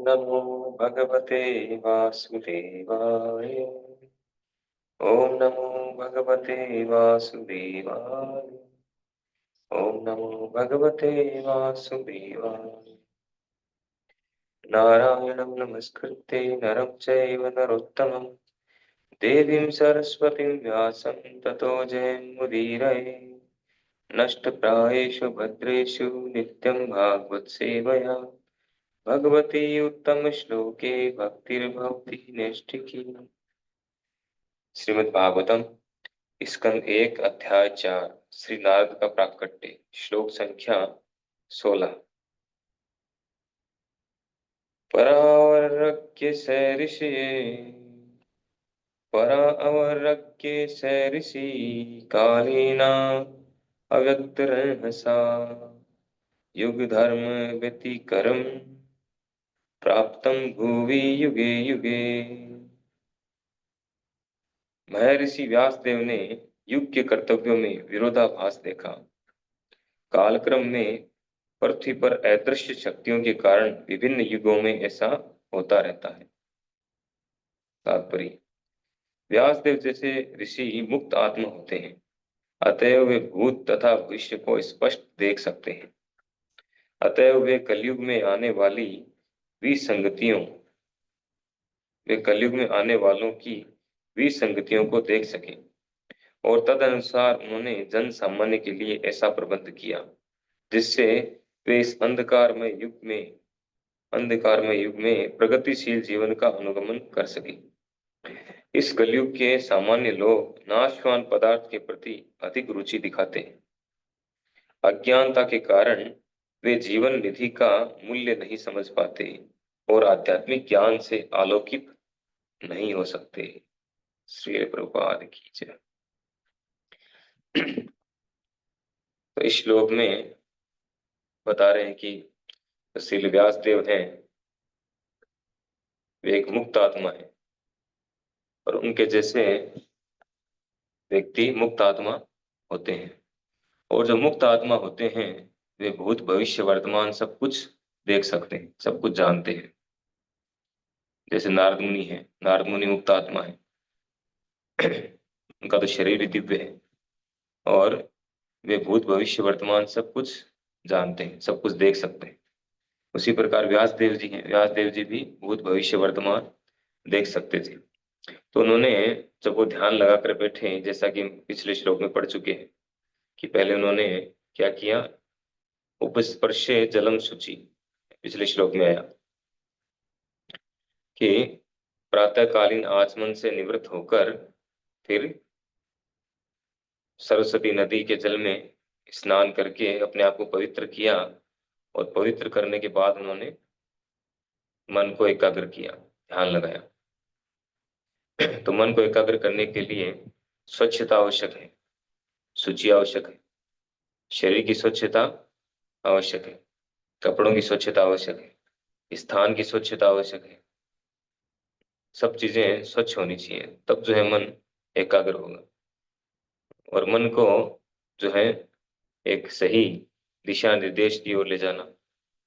नमो भगवते वासुदेवाय। ओम नमो भगवते वासुदेवाय। ओम नमो भगवते वासुदेवाय। नारायणं नमस्कृत्य नरं चैव नरोत्तमं देवीं सरस्वतीं व्यासं ततो जयमुदीरये। नष्टप्रायेषु भद्रेषु नित्यं भागवत सेवया भगवती उत्तम श्लोके भक्तिर्भवति नैष्ठिकी। श्रीमद् भागवतम स्कंद 1 अध्याय 4 श्री नारद का प्राकट्य श्लोक संख्या 16। परावरज्ञ स ऋषि कालीना अव्यक्तरहसा युग धर्म व्यतिकरम प्राप्तम भुवि युगे युगे। महर्षि व्यासदेव ने युग के कर्तव्यों में विरोधाभास देखा। कालक्रम में पृथ्वी पर अदृश्य शक्तियों के कारण विभिन्न युगों में ऐसा होता रहता है। तात्पर्य, व्यासदेव जैसे ऋषि मुक्त आत्मा होते हैं, अतएव वे भूत तथा भविष्य को स्पष्ट देख सकते हैं। अतएव वे कलयुग में आने वालों की विसंगतियों को देख सके और तदनुसार उन्होंने जन सामान्य के लिए ऐसा प्रबंध किया जिससे वे इस अंधकारमय युग में प्रगतिशील जीवन का अनुगमन कर सके। इस कलयुग के सामान्य लोग नाशवान पदार्थ के प्रति अधिक रुचि दिखाते हैं। अज्ञानता के कारण वे जीवन निधि का मूल्य नहीं समझ पाते और आध्यात्मिक ज्ञान से आलोकित नहीं हो सकते। श्री प्रभुपाद की जय। तो इस श्लोक में बता रहे हैं कि श्री व्यासदेव हैं, वे एक मुक्त आत्मा है और उनके जैसे व्यक्ति मुक्त आत्मा होते हैं। और जो मुक्त आत्मा होते हैं वे भूत भविष्य वर्तमान सब कुछ देख सकते हैं, सब कुछ जानते हैं। जैसे नारद मुनि है, नारद मुनि मुक्त आत्मा है, उनका तो शरीर ही दिव्य है और वे भूत भविष्य वर्तमान सब कुछ जानते हैं, सब कुछ देख सकते हैं। उसी प्रकार व्यासदेव जी हैं, व्यासदेव जी भी भूत भविष्य वर्तमान देख सकते थे। तो उन्होंने जब वो ध्यान लगा कर बैठे, जैसा कि पिछले श्लोक में पढ़ चुके हैं कि पहले उन्होंने क्या किया, उपस्पर्शे जलम शुचि, पिछले श्लोक में आया कि प्रातःकालीन आचमन से निवृत्त होकर फिर सरस्वती नदी के जल में स्नान करके अपने आप को पवित्र किया और पवित्र करने के बाद उन्होंने मन को एकाग्र किया, ध्यान लगाया। तो मन को एकाग्र करने के लिए स्वच्छता आवश्यक है, शुचि आवश्यक है, शरीर की स्वच्छता आवश्यक है, कपड़ों की स्वच्छता आवश्यक है, स्थान की स्वच्छता आवश्यक है। सब चीजें स्वच्छ होनी चाहिए, तब जो है मन एकाग्र होगा। और मन को जो है एक सही दिशा निर्देश की ओर ले जाना,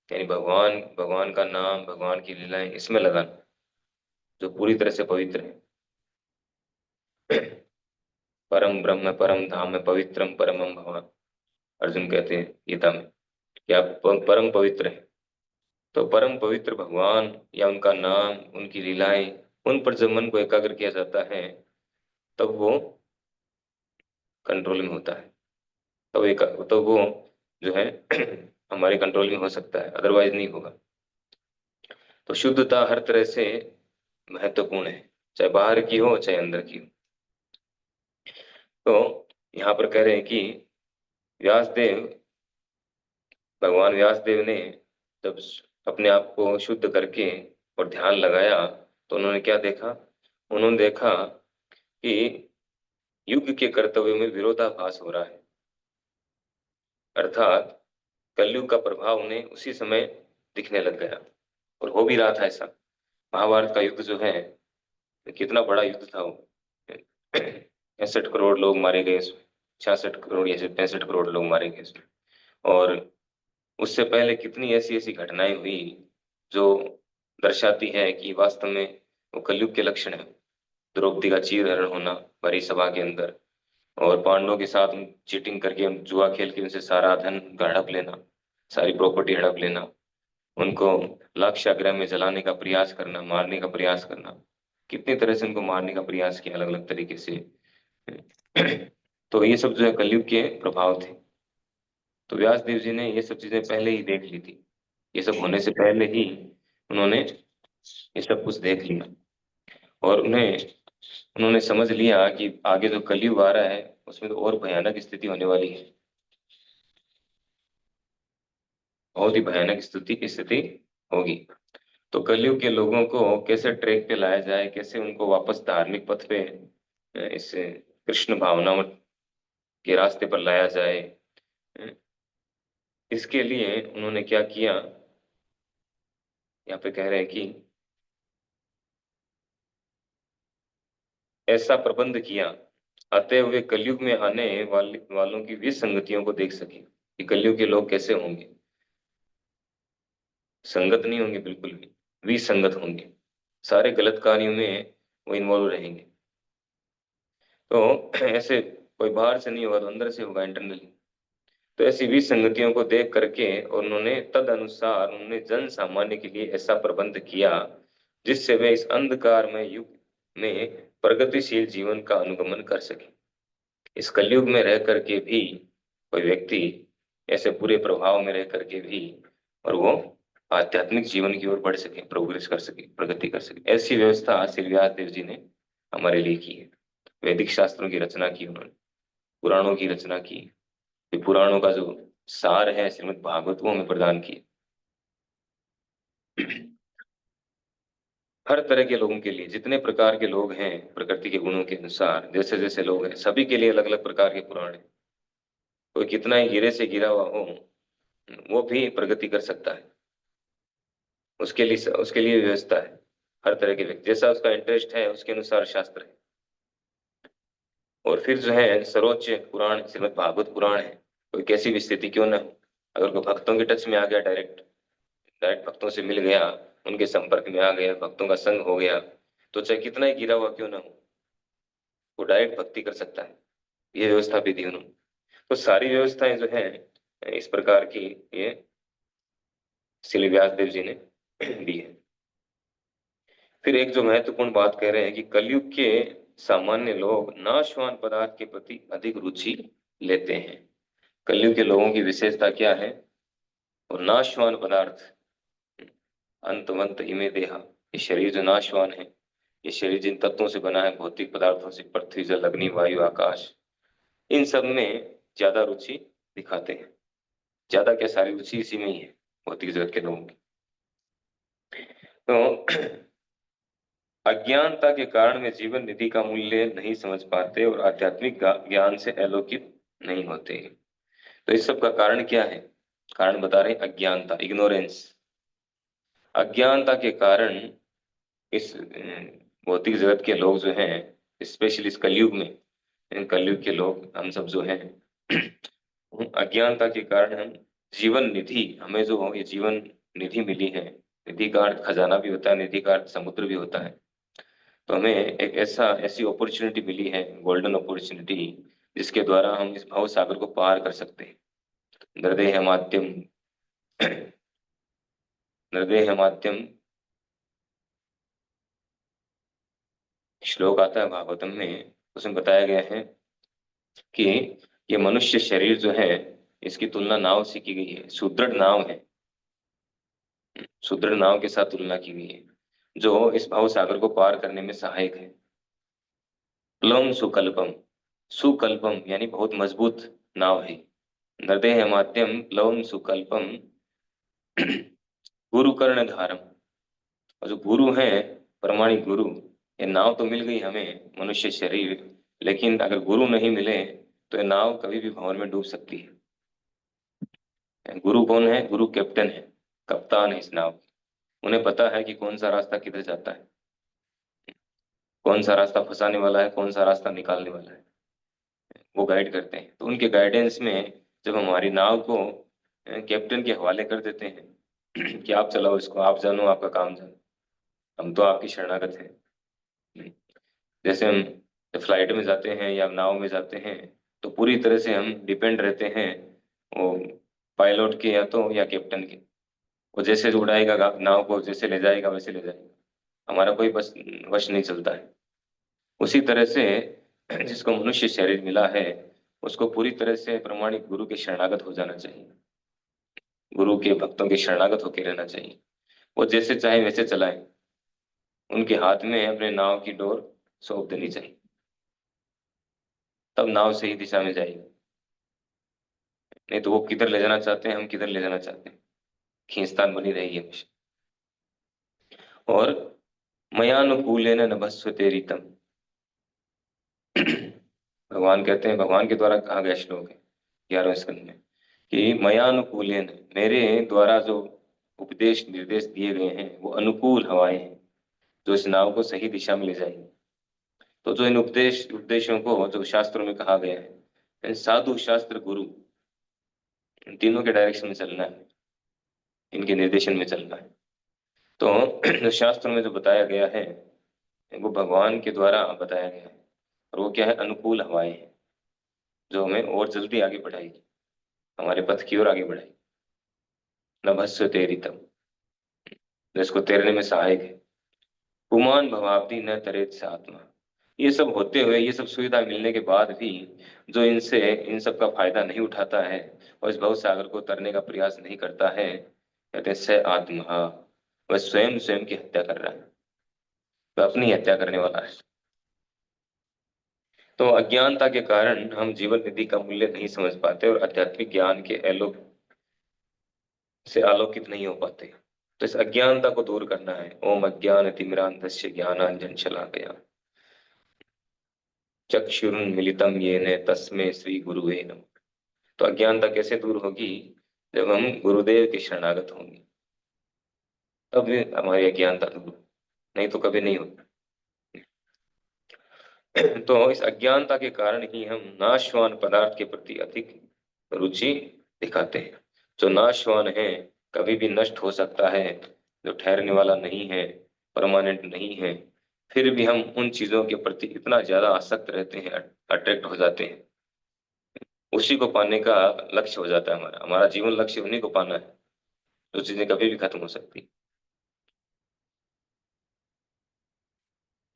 यानी भगवान का नाम, भगवान की लीलाएं इसमें लगाना जो पूरी तरह से पवित्र है। परम ब्रह्म परम धाम में पवित्रम परमम भगवान, अर्जुन कहते हैं गीता में कि आप परम पवित्र है। तो परम पवित्र भगवान या उनका नाम, उनकी लीलाएं, उन पर जब मन को एकाग्र किया जाता है तब वो कंट्रोल में होता है, तो वो जो है हमारे कंट्रोल में हो सकता है, अदरवाइज नहीं होगा। तो शुद्धता हर तरह से महत्वपूर्ण है, चाहे बाहर की हो चाहे अंदर की हो। तो यहाँ पर कह रहे हैं कि भगवान व्यासदेव ने जब अपने आप को शुद्ध करके और ध्यान लगाया तो उन्होंने क्या देखा, उन्होंने देखा कि युग के कर्तव्यों में विरोधाभास हो रहा है, अर्थात कलयुग का प्रभाव उन्हें उसी समय दिखने लग गया और हो भी रहा था ऐसा। महाभारत का युद्ध जो है कितना बड़ा युद्ध था वो, 65 करोड़ लोग मारे गए इसमें, 66 करोड़ या 65 करोड़ लोग मारे गए इसमें। और उससे पहले कितनी ऐसी ऐसी घटनाएं हुई जो दर्शाती है कि वास्तव में वो कलयुग के लक्षण है। द्रौपदी का चीरहरण होना भरी सभा के अंदर, और पांडवों के साथ चीटिंग करके, जुआ खेल के उनसे सारा धन हड़प लेना, सारी प्रॉपर्टी हड़प लेना, उनको लाक्षागृह में जलाने का प्रयास करना, मारने का प्रयास करना, कितनी तरह से उनको मारने का प्रयास किया अलग अलग तरीके से। तो ये सब जो है कलयुग के प्रभाव थे। तो व्यास देव जी ने ये सब चीजें पहले ही देख ली थी, ये सब होने से पहले ही उन्होंने ये सब कुछ देख लिया, और उन्होंने समझ लिया कि आगे जो कलयुग आ रहा है उसमें तो और भयानक स्थिति होने वाली है, बहुत ही भयानक स्थिति होगी। तो कलयुग के लोगों को कैसे ट्रैक पे लाया जाए, कैसे उनको वापस धार्मिक पथ पे, इस कृष्ण भावनाओं के रास्ते पर लाया जाए, इसके लिए उन्होंने क्या किया, यहाँ पे कह रहे हैं कि ऐसा प्रबंध किया अतः वे कलयुग में आने वालों की विसंगतियों को देख सके कि कलयुग के लोग कैसे होंगे। संगत नहीं होंगे, बिल्कुल भी विसंगत होंगे, सारे गलत कार्यों में वो इन्वॉल्व रहेंगे। तो ऐसे कोई बाहर से नहीं होगा तो अंदर से होगा, इंटरनली। तो ऐसी विसंगतियों को देख करके और उन्होंने तद अनुसार उन्होंने जन सामान्य के लिए ऐसा प्रबंध किया जिससे वे इस अंधकारमय युग में प्रगतिशील जीवन का अनुगमन कर सके। इस कलयुग में रह करके भी कोई व्यक्ति ऐसे बुरे प्रभाव में रह करके भी, और वो आध्यात्मिक जीवन की ओर बढ़ सके, प्रोग्रेस कर सके, प्रगति कर सके, ऐसी व्यवस्था श्री व्यास देव जी ने हमारे लिए की है। वैदिक शास्त्रों की रचना की उन्होंने, पुराणों की रचना की, ये पुराणों का जो सार है श्रीमद् भागवत वो हमें प्रदान किए। हर तरह के लोगों के लिए, जितने प्रकार के लोग हैं प्रकृति के गुणों के अनुसार जैसे जैसे लोग हैं, सभी के लिए अलग अलग प्रकार के पुराण है। कोई कितना ही गिरे से गिरा हुआ हो वो भी प्रगति कर सकता है, उसके लिए व्यवस्था है। हर तरह के व्यक्ति जैसा उसका इंटरेस्ट है उसके अनुसार शास्त्र है। और फिर जो है सर्वोच्च पुराण श्रीमद् भागवत पुराण है, कोई कैसी भी स्थिति क्यों ना हो, अगर कोई भक्तों के टच में आ गया, डायरेक्ट डायरेक्ट भक्तों से मिल गया, उनके संपर्क में आ गया, भक्तों का संग हो गया, तो चाहे कितना ही गिरा हुआ क्यों ना हो वो डायरेक्ट भक्ति कर सकता है। ये व्यवस्था भी दी उन्होंने। तो सारी व्यवस्थाएं जो है इस प्रकार की ये श्री व्यास देव जी ने दी है। फिर एक जो महत्वपूर्ण बात कह रहे हैं कि कलयुग के सामान्य लोग नाशवान पदार्थ के प्रति अधिक रुचि लेते हैं। कलयुग के लोगों की विशेषता क्या है? और नाशवान पदार्थ, अंतवंत इमे देहा, ये शरीर जो नाशवान है, ये शरीर जिन तत्वों से बना है, भौतिक पदार्थों से, पृथ्वी जल अग्नि वायु आकाश, इन सब में ज्यादा रुचि दिखाते हैं। ज्यादा क्या, सारी रुचि इसी में ही है भौतिक जगत के लोगों की। तो अज्ञानता के कारण वे जीवन निधि का मूल्य नहीं समझ पाते और आध्यात्मिक ज्ञान से अलोकित नहीं होते। तो इस सब का कारण क्या है? कारण बता रहे हैं अज्ञानता, इग्नोरेंस। अज्ञानता के कारण इस भौतिक जगत के लोग जो हैं, स्पेशली इस कलयुग में, इन कलयुग के लोग हम सब जो हैं अज्ञानता के कारण हम जीवन निधि, हमें जो ये जीवन निधि मिली है, निधि का अर्थ खजाना भी होता है, निधि का अर्थ समुद्र भी होता है। तो हमें एक ऐसी अपॉर्चुनिटी मिली है, गोल्डन अपॉर्चुनिटी, जिसके द्वारा हम इस भव सागर को पार कर सकते हैं। नृदेह माध्यम, नृदेह माध्यम श्लोक आता है भागवतम में, उसमें बताया गया है कि ये मनुष्य शरीर जो है इसकी तुलना नाव से की गई है, सुदृढ़ नाव है, सुदृढ़ नाव के साथ तुलना की गई है जो इस भव सागर को पार करने में सहायक है। प्लम सुकल्पम, सुकल्पम यानी बहुत मजबूत नाव है। नृदेह माध्यम प्लवम सुकल्पम गुरु कर्ण धारम, और जो गुरु है, प्रमाणिक गुरु, ये नाव तो मिल गई हमें मनुष्य शरीर, लेकिन अगर गुरु नहीं मिले तो ये नाव कभी भी भंवर में डूब सकती है। गुरु कौन है? गुरु कैप्टन है, कप्तान है इस नाव की। उन्हें पता है कि कौन सा रास्ता किधर जाता है, कौन सा रास्ता फंसाने वाला है, कौन सा रास्ता निकालने वाला है, वो गाइड करते हैं। तो उनके गाइडेंस में जब हमारी नाव को कैप्टन के हवाले कर देते हैं कि आप चलाओ इसको, आप जानो, आपका काम जानो, हम तो आपकी शरणागत हैं। जैसे हम जब फ्लाइट में जाते हैं या नाव में जाते हैं तो पूरी तरह से हम डिपेंड रहते हैं वो पायलट के या तो या कैप्टन के। वो जैसे उड़ाएगा नाव को, जैसे ले जाएगा वैसे ले जाएगा, हमारा कोई बस वश नहीं चलता है। उसी तरह से जिसको मनुष्य शरीर मिला है उसको पूरी तरह से प्रमाणिक गुरु के शरणागत हो जाना चाहिए, गुरु के भक्तों के शरणागत होकर रहना चाहिए। वो जैसे चाहे वैसे चलाए, उनके हाथ में अपने नाव की डोर सौंप देनी चाहिए, तब नाव सही दिशा में जाएगी। नहीं तो वो किधर ले जाना चाहते हैं, हम किधर ले जाना चाहते हैं, खींचतान बनी रहेगी हमेशा। और मयानुकूलेन नभस्व तेरितम, भगवान कहते हैं, भगवान के द्वारा कहा गया श्लोक है 11वें स्कंद में कि मयानुकूलेन, मेरे द्वारा जो उपदेश निर्देश दिए गए हैं वो अनुकूल हवाएं हैं जो इस नाव को सही दिशा में ले जाएंगे। तो जो इन उपदेशों को जो शास्त्रों में कहा गया है, इन साधु शास्त्र गुरु, इन तीनों के डायरेक्शन में चलना है, इनके निर्देशन में चलना है। तो जो शास्त्रों में जो बताया गया है वो भगवान के द्वारा बताया गया है, और वो क्या है, अनुकूल हवाएं हैं जो हमें और जल्दी आगे बढ़ाएगी, हमारे पथ की ओर आगे बढ़ाएगी। नभस्व तेरितम, जिसको तैरने में सहायक है। पुमान भवाब्दी न तरेत से आत्मा, ये सब होते हुए, ये सब सुविधा मिलने के बाद भी जो इनसे इन सब का फायदा नहीं उठाता है और इस भव सागर को तरने का प्रयास नहीं करता है, कहते हैं स आत्मा, वह स्वयं स्वयं की हत्या कर रहा है, वह अपनी हत्या करने वाला है। तो अज्ञानता के कारण हम जीवन निधि का मूल्य नहीं समझ पाते और आध्यात्मिक ज्ञान के आलोक से आलोकित नहीं हो पाते। तो इस अज्ञानता को दूर करना है। ओम अज्ञान तिमिरांधस्य ज्ञानांजन शलाकया चक्षुरुन्मीलितं येन तस्मै श्री गुरुवे नमः। तो अज्ञानता कैसे दूर होगी? जब हम गुरुदेव के शरणागत होंगे तब हमारी अज्ञानता दूर होगी, नहीं तो कभी नहीं होगी। तो इस अज्ञानता के कारण ही हम नाशवान पदार्थ के प्रति अधिक रुचि दिखाते हैं। जो नाशवान है, कभी भी नष्ट हो सकता है, जो ठहरने वाला नहीं है, परमानेंट नहीं है, फिर भी हम उन चीजों के प्रति इतना ज्यादा आसक्त रहते हैं, अट्रैक्ट हो जाते हैं, उसी को पाने का लक्ष्य हो जाता है हमारा। हमारा जीवन लक्ष्य उन्हीं को पाना है, जो चीजें कभी भी खत्म हो सकती।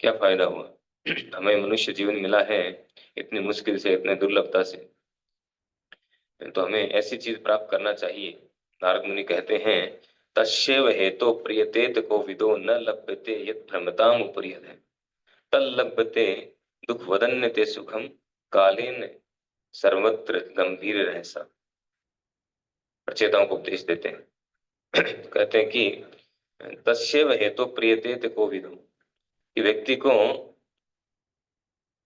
क्या फायदा हुआ? हमें मनुष्य जीवन मिला है इतनी मुश्किल से, इतने दुर्लभता से, तो हमें ऐसी चीज प्राप्त करना चाहिए। नारद मुनि कहते हैं तस्यैव हेतो प्रियतेत को विदो न लभ्यते यत् भ्रमताम उपरियत है, तल लभ्यते दुख वदन्यते सुखम कालेन सर्वत्र गंभीर रहसा। प्रचेताओं को उपदेश देते हैं। कहते हैं कि तस्यैव हेतो प्रियतेत को विदो, कि व्यक्ति को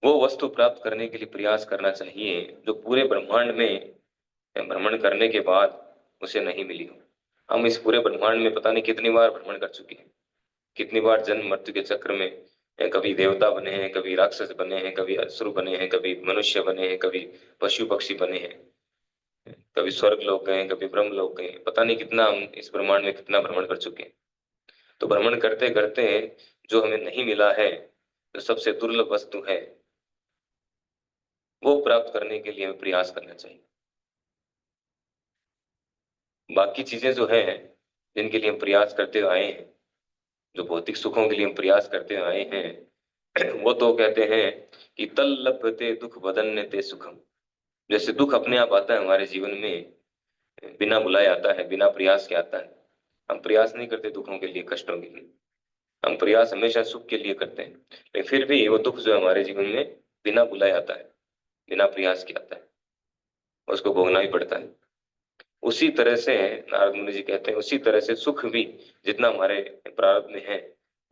वो वस्तु प्राप्त करने के लिए प्रयास करना चाहिए जो पूरे ब्रह्मांड में भ्रमण करने के बाद उसे नहीं मिली हो। हम इस पूरे ब्रह्मांड में पता नहीं कितनी बार भ्रमण कर चुके हैं, कितनी बार जन्म मृत्यु के चक्र में कभी देवता बने हैं, कभी राक्षस बने हैं, कभी असुर बने हैं, कभी मनुष्य बने हैं, कभी पशु पक्षी बने हैं, कभी स्वर्ग लोग गए, कभी ब्रह्म लोग गए, पता नहीं कितना हम इस ब्रह्मांड में कितना भ्रमण कर चुके हैं। तो भ्रमण करते करते जो हमें नहीं मिला है, जो सबसे दुर्लभ वस्तु है, वो प्राप्त करने के लिए हमें प्रयास करना चाहिए। बाकी चीजें जो है जिनके लिए हम प्रयास करते आए हैं, जो भौतिक सुखों के लिए हम प्रयास करते आए हैं, वो तो कहते हैं कि तल लभते दुख वदन्यते सुखम। जैसे दुख अपने आप आता है हमारे जीवन में, बिना बुलाए आता है, बिना प्रयास के आता है। हम प्रयास नहीं करते दुखों के लिए, कष्टों के लिए, हम प्रयास हमेशा सुख के लिए करते हैं। लेकिन फिर भी वो दुख जो है हमारे जीवन में बिना बुलाए आता है, बिना प्रयास के आता है, उसको भोगना ही पड़ता है। उसी तरह से नारद मुनि जी कहते हैं, उसी तरह से सुख भी जितना हमारे प्रारब्ध में है,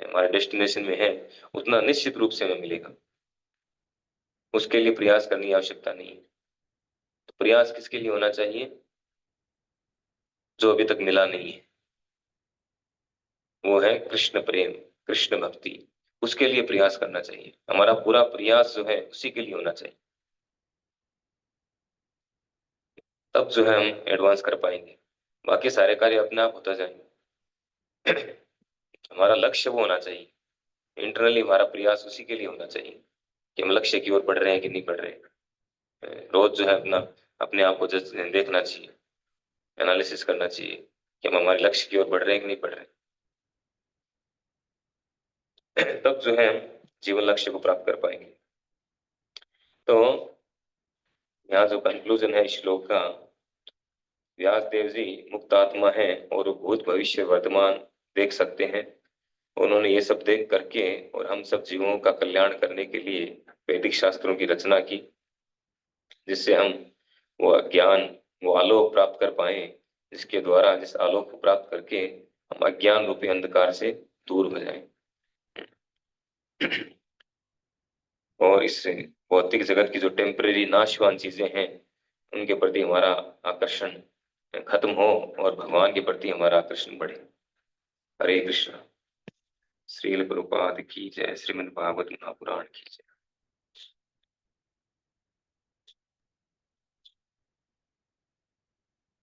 हमारे डेस्टिनेशन में है, उतना निश्चित रूप से हमें मिलेगा। उसके लिए प्रयास करने की आवश्यकता नहीं है। तो प्रयास किसके लिए होना चाहिए? जो अभी तक मिला नहीं है, वो है कृष्ण प्रेम, कृष्ण भक्ति। उसके लिए प्रयास करना चाहिए। हमारा पूरा प्रयास जो है उसी के लिए होना चाहिए, तब जो है हम एडवांस कर पाएंगे। बाकी सारे कार्य अपने आप होता जाएंगे। हमारा लक्ष्य वो होना चाहिए, इंटरनली हमारा प्रयास उसी के लिए होना चाहिए कि हम लक्ष्य की ओर बढ़ रहे हैं कि नहीं बढ़ रहे हैं। रोज जो है अपना अपने आप को जज देखना चाहिए, एनालिसिस करना चाहिए कि हम हमारे लक्ष्य की ओर बढ़ रहे हैं कि नहीं बढ़ रहे हैं। तब जो है हम जीवन लक्ष्य को प्राप्त कर पाएंगे। तो यहाँ जो कंक्लूजन है इस श्लोक का, व्यासदेव जी मुक्त आत्मा है और वो भूत भविष्य वर्तमान देख सकते हैं। उन्होंने ये सब देख करके और हम सब जीवों का कल्याण करने के लिए वैदिक शास्त्रों की रचना की, जिससे हम वो ज्ञान, वो आलोक प्राप्त कर पाए, जिसके द्वारा जिस आलोक को प्राप्त करके हम अज्ञान रूपी अंधकार से दूर हो जाएं और इस भौतिक जगत की जो टेम्परेरी नाशवान चीजें हैं उनके प्रति हमारा आकर्षण खत्म हो और भगवान के प्रति हमारा आकर्षण बढ़े। हरे कृष्ण। श्रील प्रभुपाद की जय। श्रीमद् भागवत महापुराण की जय।